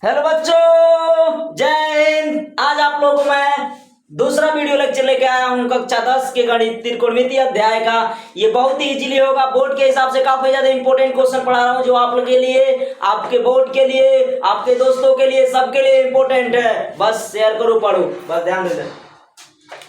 Hello बच्चों, जय हिंद। आज आप लोगों को मैं दूसरा वीडियो लेक्चर लेके आया हूं कक्षा 10 के गणित त्रिकोणमितीय अध्याय का। ये बहुत ही इजीली होगा। बोर्ड के हिसाब से काफी ज्यादा इंपॉर्टेंट क्वेश्चन पढ़ा रहा हूं जो आप लोग के लिए, आपके बोर्ड के लिए, आपके दोस्तों के लिए, सबके लिए इंपॉर्टेंट है। बस शेयर करो, पढ़ो, बस ध्यान दे।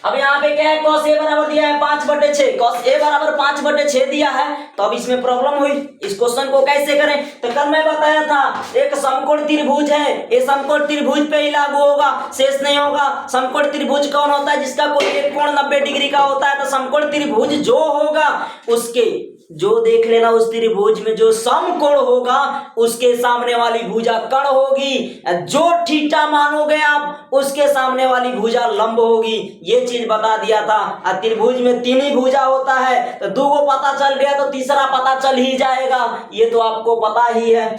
अब यहाँ पे क्या है, cos a बराबर दिया है 5/6। cos a बराबर 5/6 दिया है, तो अब इसमें प्रॉब्लम हुई। इस क्वेश्चन को कैसे करें? तो कल मैं बताया था एक समकोण त्रिभुज है, ये समकोण त्रिभुज पे ही लागू होगा, शेष नहीं होगा। समकोण त्रिभुज कौन होता है? जिसका कोई एक कोण 90 डिग्री का होता है। तो समकोण त्रिभुज जो होगा उसके, जो देख लेना, उस त्रिभुज में जो समकोण होगा उसके सामने वाली भुजा कर्ण होगी। जो थीटा मानोगे आप उसके सामने वाली भुजा लंब होगी। ये चीज बता दिया था। त्रिभुज में तीन ही भुजा होता है, तो दो को पता चल गया तो तीसरा पता चल ही जाएगा। ये तो आपको पता ही है।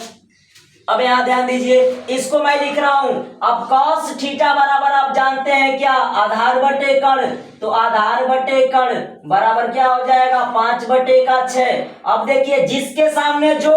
अब यहां ध्यान दीजिए, इसको मैं लिख रहा हूं। अब cos थीटा बराबर आप जानते हैं क्या? आधार बटे कर्ण। तो आधार बटे कर्ण बराबर क्या हो जाएगा? 5/6। अब देखिए, जिसके सामने जो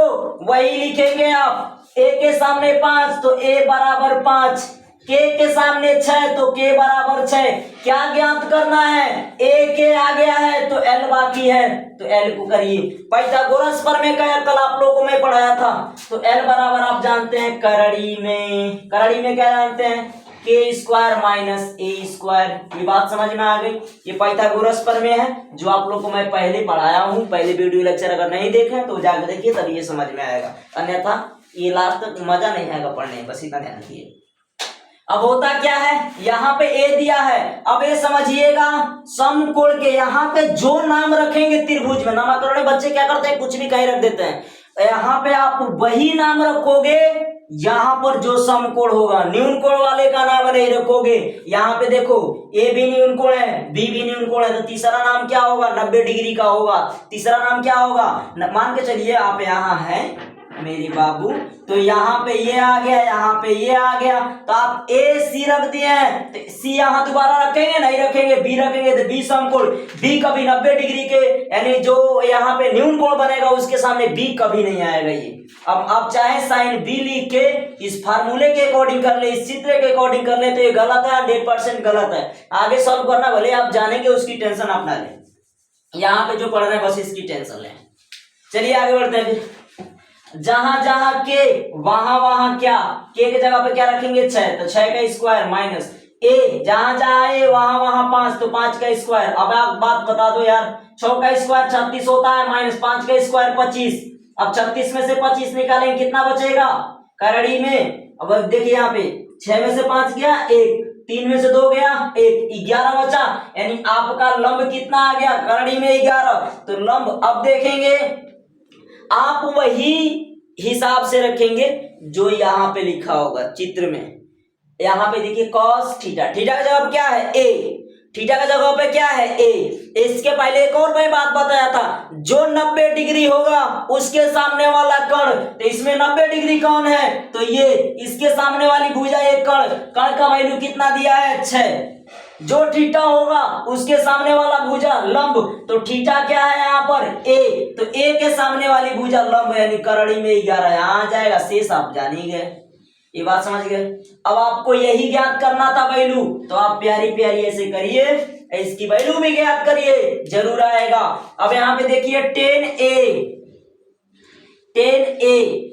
वही लिखेंगे आप। a के सामने 5 तो a बराबर 5, k के सामने 6 तो k बराबर 6। क्या ज्ञात करना है? a के आ गया है तो l बाकी है, तो l को करिए। पाइथागोरस प्रमेय का कल आप लोगों को मैं पढ़ाया था। तो l बराबर आप जानते हैं करड़ी में क्या जानते हैं? k² - a²। ये बात समझ में आ गई। ये पाइथागोरस प्रमेय है जो आप लोग को मैं पहले पढ़ाया हूं। पहले वीडियो लेक्चर अगर नहीं देखे तो जाकर देखिए, तभी ये समझ में आएगा, अन्यथा ये लास्ट तक मजा नहीं आएगा पढ़ने में। बस इतना ध्यान रखिए। अब होता क्या है, यहाँ पे a दिया है। अब ये समझिएगा, समकोण के यहाँ पे जो नाम रखेंगे त्रिभुज में, नामकरण बच्चे क्या करते हैं, कुछ भी कहीं रख देते हैं। यहाँ पे आप वही नाम रखोगे यहाँ पर जो समकोण होगा। न्यून कोण वाले का नाम नहीं रखोगे। यहाँ पे देखो, a भी न्यून कोण है, b भी न्यून कोण है, तो तीसरा नाम क्या होगा? 90 डिग्री का होगा। तीसरा नाम क्या होगा? मान के चलिए आप यहाँ हैं मेरे बाबू, तो यहाँ पे ये आ गया, यहाँ पे ये आ गया, तो आप a c रख दिए हैं। तो c यहाँ दोबारा रखेंगे? नहीं रखेंगे। b रखेंगे तो b समकोण, b कभी 90 डिग्री के, यानी जो यहाँ पे न्यून कोण बनेगा उसके सामने b कभी नहीं आएगा। ये अब आप चाहे साइन b लिख के इस फार्मूले के अकॉर्डिंग कर ले, इस चित्र के अकॉर्डिंग कर ले, तो ये गलत है, 100% गलत है। आगे सॉल्व करना भले आप जानेंगे, उसकी टेंशन आप ना लें। यहाँ पे जो पढ़ रहे हैं बस इसकी टेंशन लें। चलिए आगे बढ़ते हैं। फिर जहां जहां के वहां वहां क्या, के जगह पे क्या रखेंगे? 6, तो 6 का स्क्वायर माइनस a, जहां जहां a वहां वहां 5 तो 5 का स्क्वायर। अब आप बात बता दो यार, 6 का स्क्वायर 36 होता है, माइनस 5 का स्क्वायर 25। अब 36 में से 25 निकालेंगे, कितना बचेगा करड़ी में? अब देखिए यहाँ पे 6 में से 5 गया 1, 3 में से 2 गया 1, 11 बचा। यानी आपका लंब कितना आ गया करड़ी में? 11। तो लंब अब देखेंगे आप वही हिसाब से रखेंगे जो यहाँ पे लिखा होगा चित्र में। यहाँ पे देखिए cos थीटा, थीटा का जगह क्या है? a, थीटा का जगह पे क्या है? a। इसके पहले एक और मैं बात बताया था, जो 90 डिग्री होगा उसके सामने वाला कर्ण। तो इसमें 90 डिग्री कौन है? तो ये, इसके सामने वाली भुजा एक कर्ण, कर्ण का वैल्यू कितना दिया है? 6। जो थीटा होगा उसके सामने वाला भुजा लंब, तो थीटा क्या है यहाँ पर? a, तो a के सामने वाली भुजा लंब, यानी करड़ी में 11 यहाँ आ जाएगा। शेष आप जान ही गए, ये बात समझ गए। अब आपको यही ज्ञात करना था वैल्यू, तो आप प्यारी प्यारी ऐसे करिए, इसकी वैल्यू भी ज्ञात करिए, जरूर आएगा। अब यहाँ पे देखिए 10a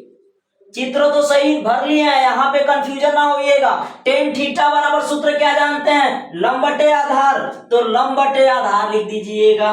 चित्र तो सही भर लिए हैं, यहाँ पे कंफ्यूजन ना होइएगा। tan थीटा बराबर सूत्र क्या जानते हैं? लंब बटे आधार, तो लंब बटे आधार लिख दीजिएगा।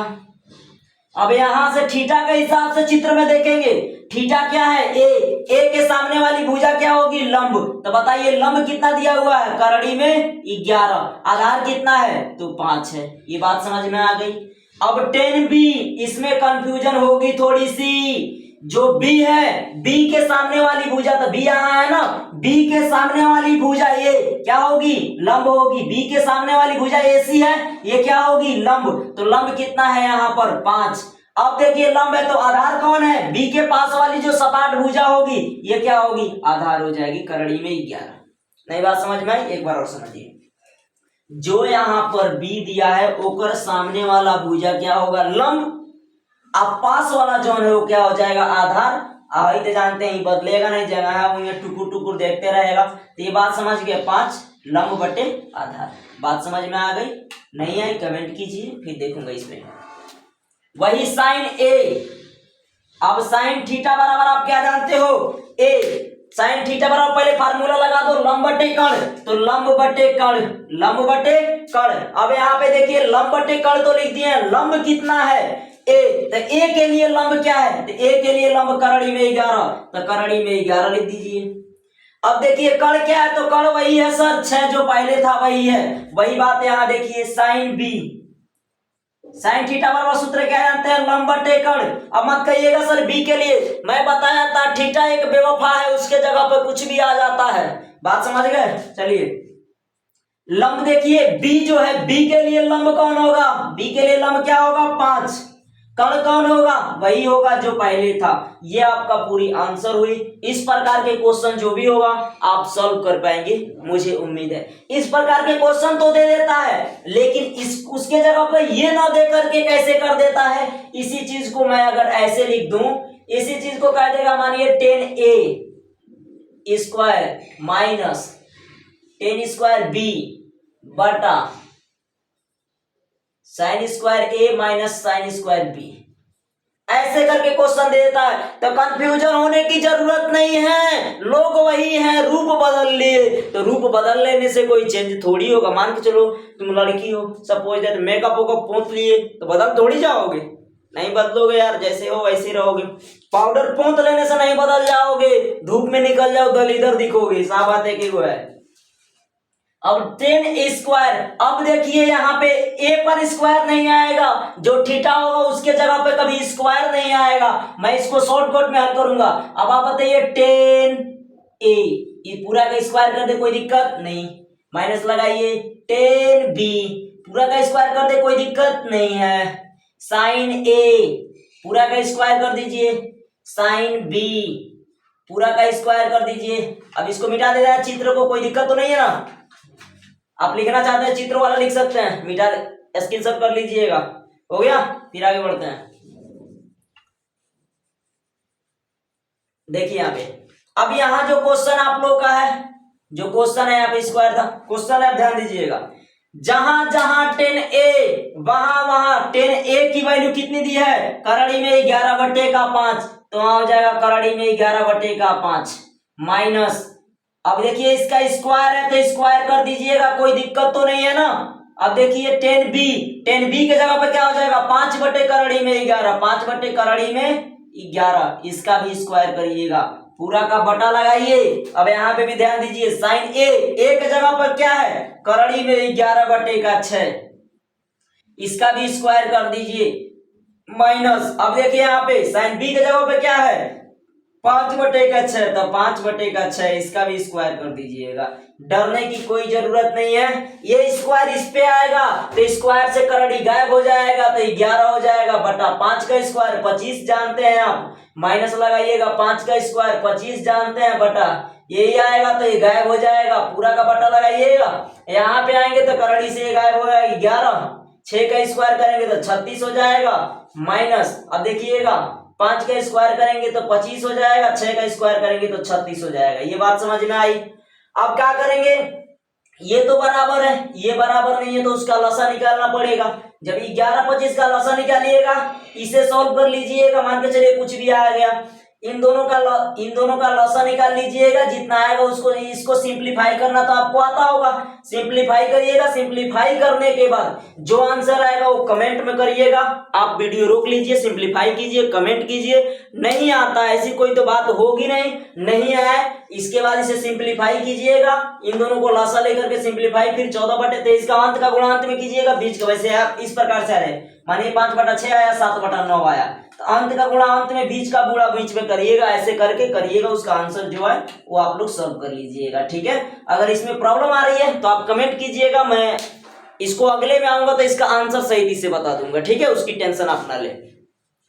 अब यहां से थीटा के हिसाब से चित्र में देखेंगे, थीटा क्या है? a के सामने वाली भुजा क्या होगी? लंब। तो बताइए लंब कितना दिया हुआ है करड़ी में? 11। आधार कितना है? तो 5 है। ये बात समझ में आ गई। अब 10b, इसमें कंफ्यूजन होगी थोड़ी सी। जो b है, b के सामने वाली भुजा, तो b यहाँ है ना, b के सामने वाली भुजा ये क्या होगी? लंब होगी। b के सामने वाली भुजा AC है, ये क्या होगी? लंब। तो लंब कितना है यहाँ पर? 5। अब देखिए लंब है तो आधार कौन है? b के पास वाली जो सपाट भुजा होगी ये क्या होगी? आधार हो जाएगी करड़ी में 11। नई बात समझ में आई? एक बार और समझिए, जो यहाँ पर b दिया है ओकर सामने वाला भुजा क्या होगा? लंब। अब पास वाला जोन है वो क्या हो जाएगा? आधार। आई तो जानते हैं बदलेगा नहीं, जगह है वो टुकुर टुकुर देखते रहेगा। तो ये बात समझ गए, 5 लंब बटे आधार। बात समझ में आ गई? नहीं आई कमेंट कीजिए, फिर देखूंगा इसमें। वही साइन ए, अब साइन थीटा बराबर आप क्या जानते हो? ए। साइन थीटा बराबर पहले फार्मूला लगा दो, लंब बटे कण, तो लंब बटे कण, लंब बटे कण। अब यहाँ पे देखिए लंब बटे कण तो लिख दिए, लंब कितना है? ए। तो ए के लिए लंब क्या है? तो ए के लिए लंब करड़ी में 11, तो करड़ी में 11 लिख दीजिए। अब देखिए कण क्या है? तो कण वही है सर, 6 जो पहले था वही है। वही बात यहाँ देखिए, साइन बी, साइन थीटा बराबर सूत्र क्या जानते हैं? लंब बटे कण। अब मत कहिएगा सर बी के लिए, मैं बताया था थीटा एक बेवफा है, उसके जगह पर कुछ भी आ जाता है। बात समझ गए? चलिए लंब देखिए, बी जो है, बी के लिए लंब कौन होगा? बी के लिए लंब क्या होगा? 5। कण कौन होगा? वही होगा जो पहले था। ये आपका पूरी आंसर हुई। इस प्रकार के क्वेश्चन जो भी होगा आप सॉल्व कर पाएंगे, मुझे उम्मीद है। इस प्रकार के क्वेश्चन तो दे देता है, लेकिन इस उसके जगह पर ये ना दे करके कैसे कर देता है? इसी चीज को मैं अगर ऐसे लिख दूं, इसी चीज को कह देगा, मानिए 10a square minus 10 square B बटा sine square A minus sine square B, ऐसे करके क्वेश्चन दे देता है। तो कंफ्यूजन होने की जरूरत नहीं है, लोग वही हैं, रूप बदल लिए। तो रूप बदल लेने से कोई चेंज थोड़ी होगा। मान के चलो तुम लड़की हो, सपोज दैट मेकअप वोकअप पोंछ लिए, तो बदल थोड़ी जाओगे? नहीं बदलोगे यार, जैसे हो वैसे रहोगे। पाउडर पोंछ लेने से नहीं बदल जाओगे, धूप में निकल जाओ दल इधर दिखोगे, साफ बात है कि वो है। अब 10 स्क्वायर, अब देखिए यहाँ पे ए पर स्क्वायर नहीं आएगा, जो थीटा होगा उसके जगह पे कभी स्क्वायर नहीं आएगा। मैं इसको शॉर्टकट में हल करूंगा। अब आप बताइए 10a, ये पूरा का स्क्वायर कर दे, कोई दिक्कत नहीं, माइनस लगाइए। 10b पूरा का स्क्वायर कर दे, कोई दिक्कत नहीं है। साइन ए पूरा का स्क्वायर कर दीजिए, साइन बी पूरा का स्क्वायर कर दीजिए। अब इसको मिटा दे रहा है चित्र को, कोई दिक्कत तो नहीं है ना? आप लिखना चाहते हैं चित्र वाला लिख सकते हैं, मिटा स्क्रीनशॉट कर लीजिएगा। हो गया? फिर आगे बढ़ते हैं। देखिए यहाँ पे, अब यहाँ जो क्वेश्चन आप लोग का है, जो क्वेश्चन है यहाँ पे स्क्वायर था, क्वेश्चन है, ध्यान दीजिएगा। जहां जहां 10a, वहां वहां 10a की वैल्यू कितनी दी है? करड़ी में 11/5, तो वहां हो जाएगा करड़ी में 11/5 माइनस। अब देखिए इसका स्क्वायर है तो स्क्वायर कर दीजिएगा, कोई दिक्कत तो नहीं है ना? अब देखिए 10b के जगह पर क्या हो जाएगा? 5/11, 5/11, इसका भी स्क्वायर करिएगा, पूरा का बटा लगाइए। अब यहाँ पे भी ध्यान दीजिए, साइन ए के जगह पर क्या है? करड़ी में 11/6, इसका भी स्क्वायर कर दीजिए, माइनस। अब देखिए यहाँ पे साइन बी के जगह पे क्या है? 5/6, तो 5/6, इसका भी स्क्वायर कर दीजिएगा। डरने की कोई जरूरत नहीं है, ये स्क्वायर इस पे आएगा तो स्क्वायर से करड़ी गायब हो जाएगा, तो 11 हो जाएगा बटा 5 का स्क्वायर 25 जानते हैं आप, माइनस लगाइएगा। 5 का स्क्वायर 25 जानते हैं बटा, यही आएगा तो ये गायब हो जाएगा, पूरा का बटा लगाइएगा। यहाँ पे आएंगे तो करड़ी से गायब हो जाएगा 11, 6 का स्क्वायर करेंगे तो 36 हो जाएगा, माइनस। अब देखिएगा 5 का स्क्वायर करेंगे तो 25 हो जाएगा, 6 का स्क्वायर करेंगे तो 36 हो जाएगा। ये बात समझ में आई? अब क्या करेंगे? ये तो बराबर है, ये बराबर नहीं है, तो उसका लसा निकालना पड़ेगा। जब 11/25 का लसा निकालिएगा, इसे सॉल्व कर लीजिएगा, मान के चलिए कुछ भी आ गया, इन दोनों का लसा निकाल लीजिएगा, जितना आएगा उसको, इसको सिंप्लीफाई करना तो आपको आता होगा, सिंप्लीफाई करिएगा। सिंप्लीफाई करने के बाद जो आंसर आएगा वो कमेंट में करिएगा। आप वीडियो रोक लीजिए, सिंप्लीफाई कीजिए, कमेंट कीजिए। नहीं आता ऐसी कोई तो बात होगी नहीं आया, इसके बाद इसे सिंप्लीफाई कीजिएगा, इन दोनों को लसा लेकर के सिंप्लीफाई, फिर 14/23 का अंत का गुणांत में कीजिएगा, बीच का वैसे आप इस प्रकार से आ रहे, मानिए 5/6 आया, 7/9 आया, तो अंत का गुणा अंत में, बीच का गुणा बीच में करिएगा, ऐसे करके करिएगा, उसका आंसर जो है वो आप लोग सॉल्व कर लीजिएगा। ठीक है? अगर इसमें प्रॉब्लम आ रही है तो आप कमेंट कीजिएगा, मैं इसको अगले में आऊंगा तो इसका आंसर सही से बता दूंगा। ठीक है? उसकी टेंशन आप ना ले।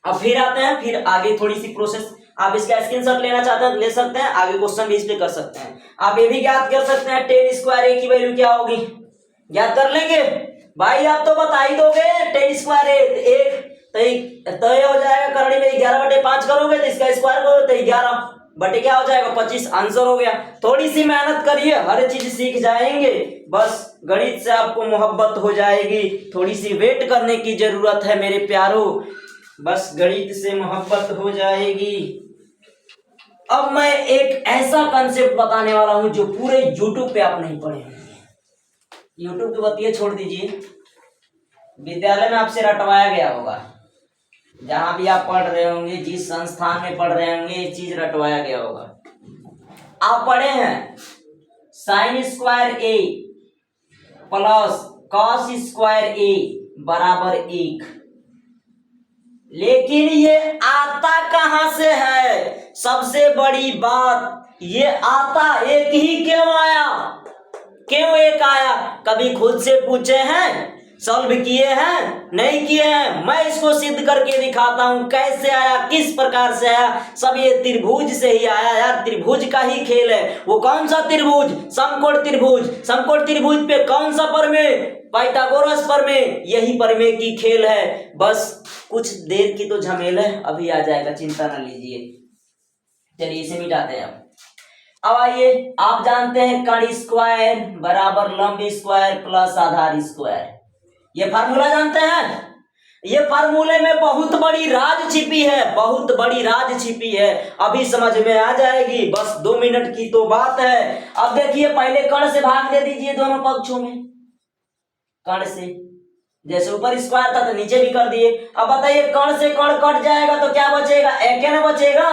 अब फिर आते हैं, फिर आगे थोड़ी सी प्रोसेस, आप इसका स्क्रीनशॉट लेना चाहते हैं ले सकते हैं, आगे क्वेश्चन भी इस पे कर सकते हैं। आप ये भी ज्ञात कर सकते हैं 10 स्क्वायर ए की वैल्यू क्या होगी, ज्ञात कर लेंगे भाई? आप तो बता ही दोगे 10 स्क्वायर ए, तो ये हो जाएगा करड़ी में 11/5 करोगे तो इसका स्क्वायर करोगे तो 11 बटे क्या हो जाएगा 25, आंसर हो गया। थोड़ी सी मेहनत करिए, हर चीज सीख जाएंगे, बस गणित से आपको मोहब्बत हो जाएगी। थोड़ी सी वेट करने की जरूरत है मेरे प्यारों, बस गणित से मोहब्बत हो जाएगी। अब मैं एक ऐसा कंसेप्ट बताने वाला हूं जो पूरे यूट्यूब पे आप नहीं पढ़े होंगे। यूट्यूब तो बतिए छोड़ दीजिए, विद्यालय में आपसे रटवाया गया होगा, जहां भी आप पढ़ रहे होंगे, जिस संस्थान में पढ़ रहे होंगे, ये चीज रटवाया गया होगा। आप पढ़े हैं साइन स्क्वायर ए प्लस कॉस स्क्वायर ए बराबर 1, लेकिन ये आता कहां से है? सबसे बड़ी बात, ये आता एक ही क्यों आया? क्यों एक आया? कभी खुद से पूछे हैं? सॉल्व किए हैं? नहीं किए हैं? मैं इसको सिद्ध करके दिखाता हूं कैसे आया, किस प्रकार से आया। सब ये त्रिभुज से ही आया यार, त्रिभुज का ही खेल है। वो कौन सा त्रिभुज? समकोण त्रिभुज। समकोण त्रिभुज पे कौन सा प्रमेय? पाइथागोरस प्रमेय। यही प्रमेय की खेल है। बस कुछ देर की तो झमेल है, अभी आ जाएगा, चिंता ना लीजिए। चलिए इसे मिटाते हैं। अब आइए, आप जानते हैं कण स्क्वायर बराबर लंब स्क्वायर प्लस आधार स्क्वायर, ये फार्मूला जानते हैं? ये फार्मूले में बहुत बड़ी राज छिपी है, बहुत बड़ी राज छिपी है, अभी समझ में आ जाएगी। बस 2 मिनट की तो बात है। अब देखिए, पहले कण से भाग दे दीजिए दोनों पक्षों में। कण से जैसे ऊपर स्क्वायर था तो नीचे भी कर दिए। अब बताइए, कण से कण कट जाएगा तो क्या बचेगा? एक ना बचेगा।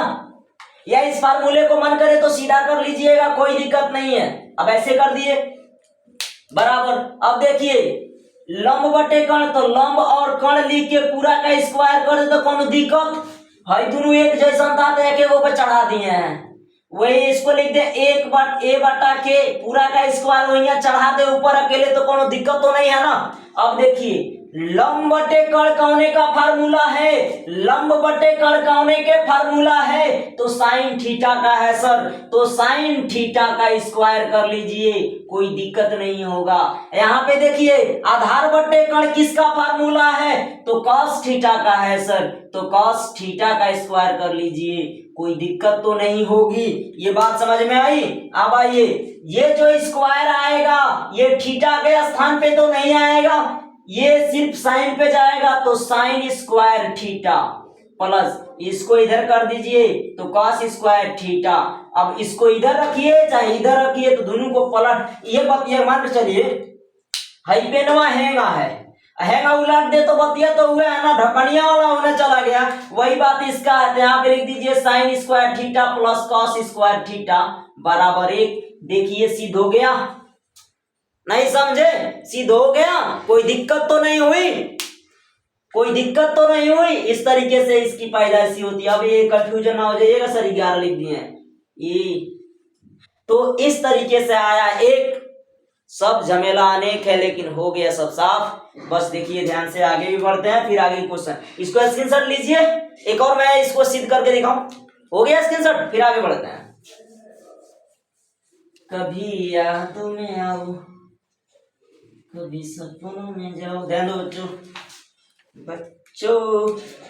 या इस फार्मूले को मन करे तो सीधा कर लीजिएगा, कोई दिक्कत नहीं है। अब ऐसे कर दिए बराबर। अब देखिए, लंब बटे कण, तो लंब और कण लिख के पूरा का स्क्वायर कर दे तो कौन दिक्कत है? दोनों एक जैसा था तो एक पे चढ़ा दिए हैं। वही इसको लिख दे ए बटा के पूरा का स्क्वायर वही चढ़ा दे ऊपर अकेले, तो कौन दिक्कत तो नहीं है ना। अब देखिए, लंब बटे कण कौने का फार्मूला है? लंब बटे कण कौने के फार्मूला है? तो साइन थीटा का है सर, तो साइन थीटा का स्क्वायर कर लीजिए, कोई दिक्कत नहीं होगा। यहाँ पे देखिए, आधार बटे कण किसका फार्मूला है? तो कॉस थीटा का है सर, तो कॉस थीटा का स्क्वायर कर लीजिए, कोई दिक्कत तो नहीं होगी। ये बात समझ में आई? अब आइए, ये जो स्क्वायर आएगा ये थीटा के स्थान पे तो नहीं आएगा, ये सिर्फ साइन पे जाएगा, तो साइन स्क्वायर थीटा प्लस इसको इधर कर दीजिए तो कॉस स्क्वायर थीटा। अब इसको इधर रखिए चाहे इधर रखिए तो दोनों को पलट, ये बात ये मान के चलिए, हाई पेनवा हैंगा है, हैंगा उलट दे तो बतिया तो हुआ है ना, ढकनिया वाला होने चला गया। वही बात इसका है, यहाँ पे लिख दीजिए sine square theta plus cos square theta बराबर 1। देखिए सिद्ध हो गया, नहीं समझे? सिद्ध हो गया, कोई दिक्कत तो नहीं हुई, कोई दिक्कत तो नहीं हुई। इस तरीके से इसकी पैदाइशी होती है। अब ये कंफ्यूजन ना हो जाइएगा, सर 11 लिख दिए हैं ये, तो इस तरीके से आया एक। सब झमेला अनेक है लेकिन हो गया सब साफ। बस देखिए ध्यान से, आगे भी बढ़ते हैं, फिर आगे क्वेश्चन। इसको स्क्रीनशॉट लीजिए, एक और मैं इसको सिद्ध करके दिखाऊं। हो गया स्क्रीनशॉट, फिर आगे बढ़ते हैं। कभी यादों में आओ, कभी सपनों में जाओ। ध्यान दो बच्चों।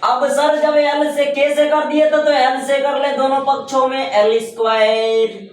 अब सर जब एल से के से कर दिए तो एल से कर ले दोनों पक्षों में, एल स्क्वायर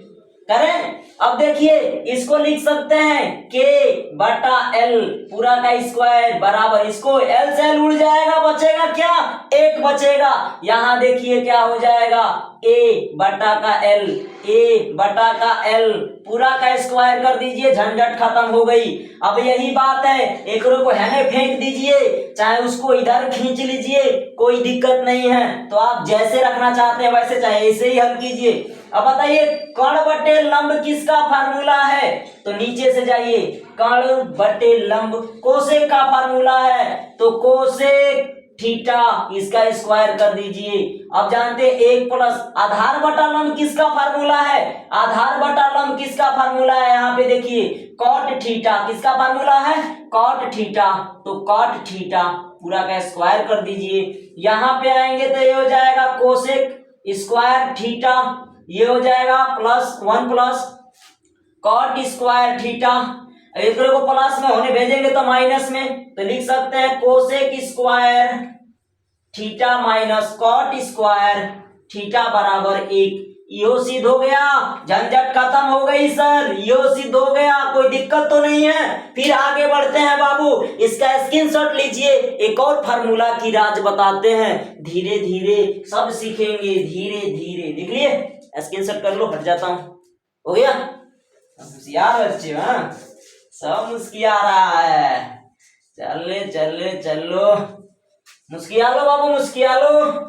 करें। अब देखिए, इसको लिख सकते हैं के बटा एल पूरा का स्क्वायर बराबर, इसको एल से एल उड़ जाएगा, बचेगा क्या? 1 बचेगा। यहाँ देखिए क्या हो जाएगा, ए बटा का एल, ए बटा का एल पूरा का स्क्वायर कर दीजिए, झंझट खत्म हो गई। अब यही बात है, एक को हैने फेंक दीजिए, चाहे उसको इधर खींच लीजिए, कोई दिक्कत नहीं है। तो आप जैसे रखना चाहते हैं वैसे, चाहे ऐसे ही हल कीजिए। अब बताइए, कण बटे लंब किसका फार्मूला है? तो नीचे से जाइए, कण बटे लंब कोसेक का फार्मूला है, तो कोसेक थीटा इसका स्क्वायर कर दीजिए। अब जानते हैं 1 प्लस आधार बटा लंब किसका फार्मूला है? आधार बटा लंब किसका फार्मूला है? यहाँ पे देखिए, कॉट थीटा किसका फार्मूला है? कॉट थीटा, तो कॉट थीटा पूरा का स्क्वायर कर दीजिए। यहाँ पे आएंगे तो ये हो जाएगा कोसेक स्क्वायर थीटा, ये हो जाएगा plus 1 plus cot square theta. एक को प्लस में होने भेजेंगे तो माइनस में, तो लिख सकते हैं cosec square theta minus cot square theta बराबर 1। यो सिद्ध हो गया, झंझट खत्म हो गई सर, यो सिद्ध हो गया, कोई दिक्कत तो नहीं है। फिर आगे बढ़ते हैं बाबू, इसका स्क्रीनशॉट लीजिए। एक और फार्मूला की राज बताते हैं, धीरे धीरे सब सीखेंगे, धीरे धीरे। देख लिए, स्क्रीनशॉट कर लो, हट जाता हूं। हो गया, होशियार बच्चे, हाँ सब मुस्किया रहा है। चले चले चलो, मुस्किया लो बाबू, मुस्किया लो।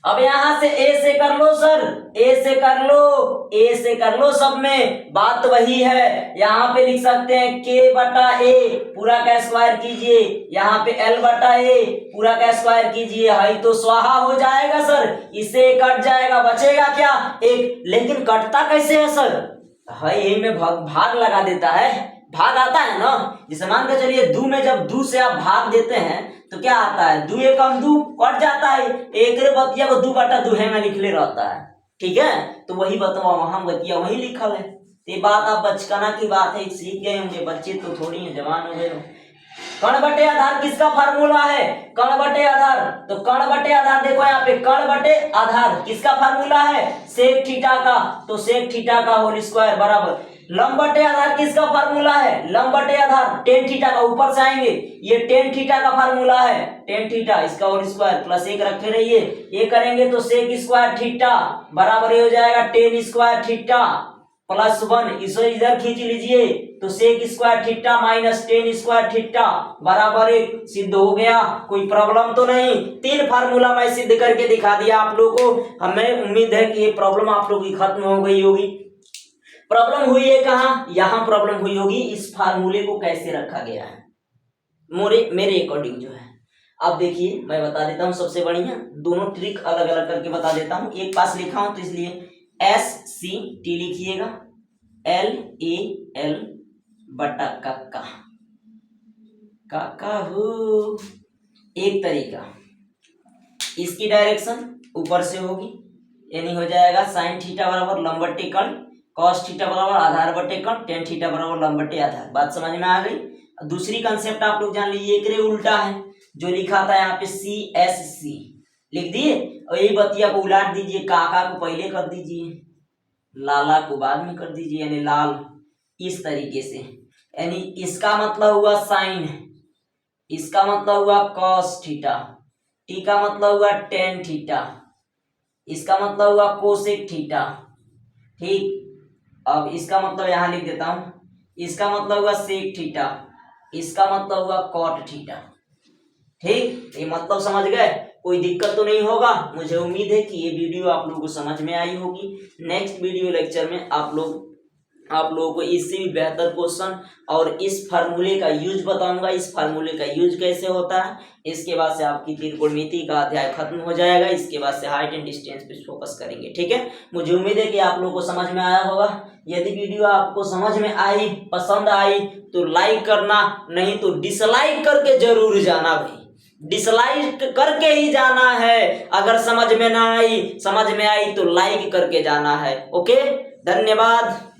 अब यहां से ए से कर लो सर, ए से कर लो, ए से कर लो, सब में बात वही है। यहां पे लिख सकते हैं के बटा ए पूरा का स्क्वायर कीजिए, यहाँ पे एल बटा ए पूरा का स्क्वायर कीजिए। हाई तो स्वाहा हो जाएगा सर, इसे कट जाएगा, बचेगा क्या एक। लेकिन कटता कैसे है सर, हाई में भाग लगा देता है, भाग आता है ना। जैसे मान के चलिए दू में जब दू से आप भाग देते हैं तो क्या आता है, दू एकम दू, कट जाता है। एक बतिया को दू बटा दू है में लिखले रहता है, ठीक है। तो वही बताओ, वहां बतिया वही लिखल है। ये बात आप बचकाना की बात है, सीख गए होंगे बच्चे तो, थोड़ी है जवान हो गए हो। कण बटे आधार किसका फार्मूला है, कण बटे आधार। तो कण बटे आधार देखो यहाँ पे, कण बटे आधार किसका फार्मूला है, सेक थीटा का। तो सेक थीटा का होल स्क्वायर बराबर लंब बटे आधार किसका फार्मूला है, लंब बटे आधार टेन थीटा का। ऊपर से आएंगे, ये टेन थीटा का फार्मूला है, टेन थीटा इसका होल स्क्वायर प्लस 1 रखे रहिए। ये करेंगे तो सेक स्क्वायर थीटा बराबर हो जाएगा टेन स्क्वायर थीटा प्लस 1। इसे इधर खींच लीजिए तो sec square theta minus tan square theta बराबर 1। सिद्ध हो गया, कोई प्रॉब्लम तो नहीं। 3 फार्मूला मैं सिद्ध करके दिखा दिया आप लोगों को। हमें उम्मीद है कि ये प्रॉब्लम आप लोगों की खत्म हो गई होगी। प्रॉब्लम हुई है कहाँ, यहाँ प्रॉब्लम हुई होगी इस फार्मूले को कैसे रखा गया है मेरे अकॉर्डिंग जो है। अब देखिए मैं बता देता हूँ, सबसे बढ़िया दोनों ट्रिक अलग अलग करके बता देता हूँ। एक पास लिखा हूं तो इसलिए SCT लिखिएगा, LAL बटा काका हो। एक तरीका, इसकी डायरेक्शन ऊपर से होगी, यानी हो जाएगा साइन थीटा बराबर लंब बटे कण, कॉस थीटा बराबर आधार बटे कण, टेन थीटा बराबर लंब बटे आधार। बात समझ में आ गई। दूसरी कंसेप्ट आप लोग जान लीजिए, एक रे उल्टा है, जो लिखा था यहाँ पे CSC लिख दिए, और यही बतिया को उलाट दीजिए, काका को पहले कर दीजिए, लाला को बाद में कर दीजिए, यानी लाल। इस तरीके से, यानी इसका मतलब हुआ साइन, इसका मतलब हुआ कॉस थीटा, टी का मतलब हुआ टेन थीटा, इसका मतलब हुआ कोसेक थीटा, ठीक। अब इसका मतलब यहां लिख देता हूं, इसका मतलब हुआ सेक थीटा, इसका मतलब हुआ कॉट थीटा, ठीक। ये मतलब समझ गए, कोई दिक्कत तो नहीं होगा। मुझे उम्मीद है कि ये वीडियो आप लोगों को समझ में आई होगी। नेक्स्ट वीडियो लेक्चर में आप लोगों को इससे भी बेहतर क्वेश्चन और इस फार्मूले का यूज बताऊंगा, इस फार्मूले का यूज कैसे होता है। इसके बाद से आपकी त्रिकोणमिति का अध्याय खत्म हो जाएगा। इसके बाद से हाइट एंड डिस्टेंस पे फोकस करेंगे, ठीक है। मुझे उम्मीद है कि आप लोगों को समझ में आया होगा। यदि वीडियो आपको समझ में आई, पसंद आई तो लाइक करना, नहीं तो डिसलाइक करके जरूर जाना भाई, डिसलाइक करके ही जाना है। अगर समझ में ना आई, समझ में आई तो लाइक करके जाना है। ओके, धन्यवाद।